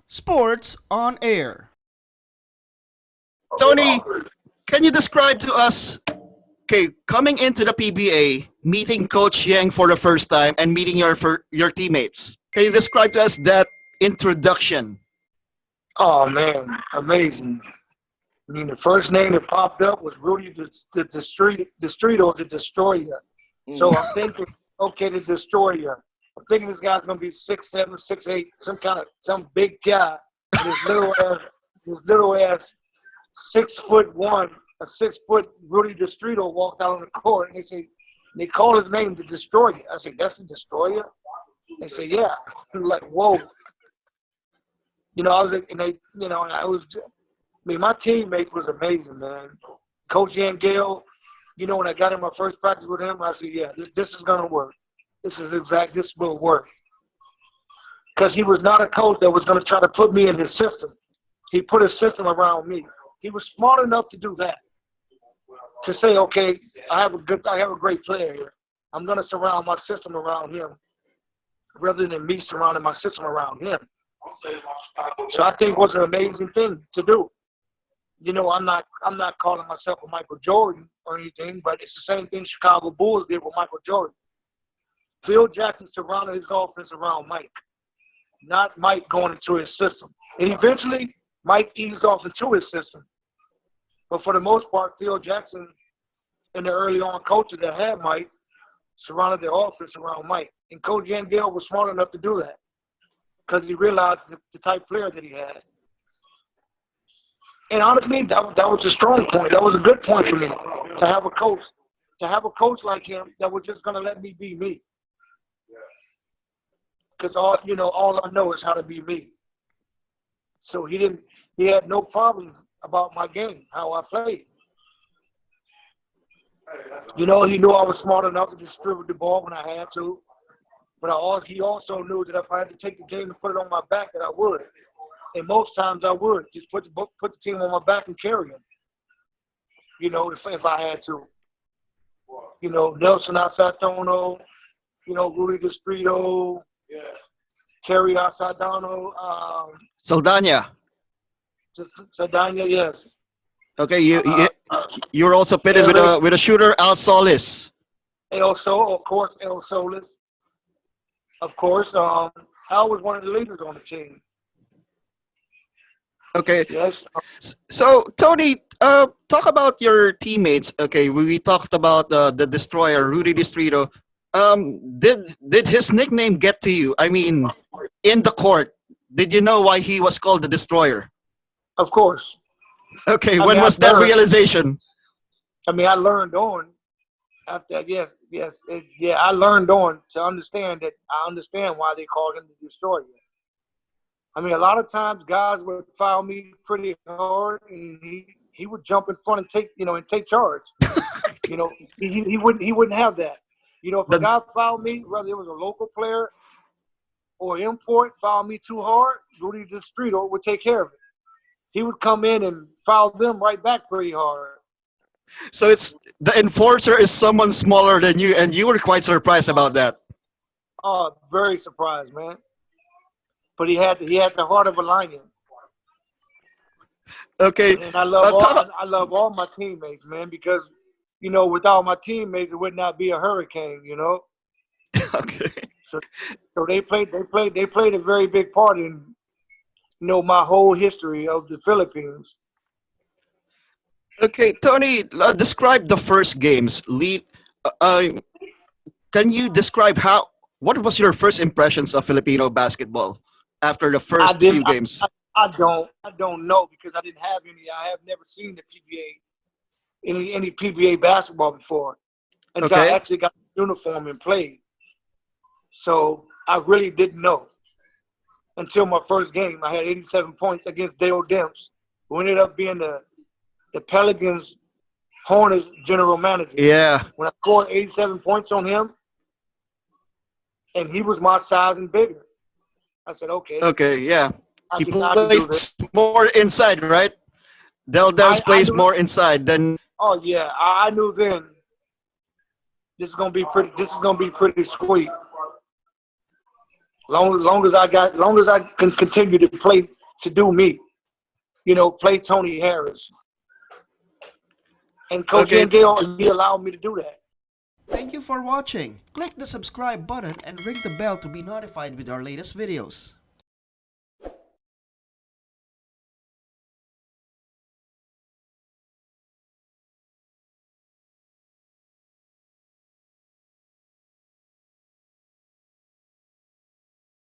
Sports on Air. Tony, can you describe to us, okay, coming into the PBA, meeting Coach Yeng for the first time, and meeting your teammates? Can you describe to us that introduction? Oh man, amazing! I mean, the first name that popped up was Rudy Distrito, the Destroyer. So I'm thinking, okay, the Destroyer. I'm thinking this guy's gonna be 6'7", 6'8", some big guy. And this little ass 6'1", a 6 foot Rudy Distrito walked out on the court, and they call his name the Destroyer. I said, that's the Destroyer. They say, yeah. I'm like, whoa. I was like, and they, and my teammate was amazing, man. Coach Yeng Guiao, when I got in my first practice with him, I said, yeah, this is going to work. This will work. Because he was not a coach that was going to try to put me in his system. He put his system around me. He was smart enough to do that. To say, okay, I have a great player here. I'm going to surround my system around him rather than me surrounding my system around him. So I think it was an amazing thing to do. I'm not calling myself a Michael Jordan or anything, but it's the same thing Chicago Bulls did with Michael Jordan. Phil Jackson surrounded his offense around Mike, not Mike going into his system. And eventually, Mike eased off into his system. But for the most part, Phil Jackson and the early on coaches that had Mike surrounded their offense around Mike. And Coach Yeng Guiao was smart enough to do that because he realized the type of player that he had. And honestly, that was a strong point. That was a good point for me to have a coach like him that was just going to let me be me. Because all I know is how to be me. So he had no problems about my game, how I played. He knew I was smart enough to distribute the ball when I had to. But he also knew that if I had to take the game and put it on my back, that I would. And most times I would just put the team on my back and carry them. If I had to. Nelson Asatono, Rudy Distrito, Terry Asadano, Saldana. Saldana, yes. Okay, you were also pitted with a shooter, Al Solis. El Solis. Of course, Al was one of the leaders on the team. Okay. Yes. So, Tony, talk about your teammates. Okay, we talked about the Destroyer, Rudy Distrito. Did his nickname get to you? I mean, in the court, did you know why he was called the Destroyer? Of course. Okay, when was that realization? I learned on after that. Yes. I learned on to understand that. I understand why they called him the Destroyer. A lot of times guys would foul me pretty hard, and he would jump in front and take charge. He wouldn't have that. If a guy fouled me, whether it was a local player or import, fouled me too hard, Rudy Distrito would take care of it. He would come in and foul them right back pretty hard. So it's the enforcer is someone smaller than you, and you were quite surprised about that. Oh, very surprised, man. But he had the heart of a lion. Okay. And I love all my teammates, man, because without my teammates, it would not be a hurricane. Okay. So they played a very big part in my whole history of the Philippines. Okay, Tony, describe the first games. Can you describe what was your first impressions of Filipino basketball after the first few games? I don't know because I didn't have any. I have never seen the PBA, any PBA basketball before until I actually got the uniform and played. So I really didn't know until my first game. I had 87 points against Dale Demps, who ended up being the Pelicans Hornets general manager. Yeah. When I scored 87 points on him, and he was my size and bigger, I said, okay. Okay, yeah. I He can do this. plays more inside, right? Del Demps plays more inside than. Oh yeah, I knew then. This is gonna be pretty. This is gonna be pretty sweet. Long as I can continue to play, to do me, play Tony Harris. And Coach Okay. Yeng Guiao, he allowed me to do that. Thank you for watching. Click the subscribe button and ring the bell to be notified with our latest videos.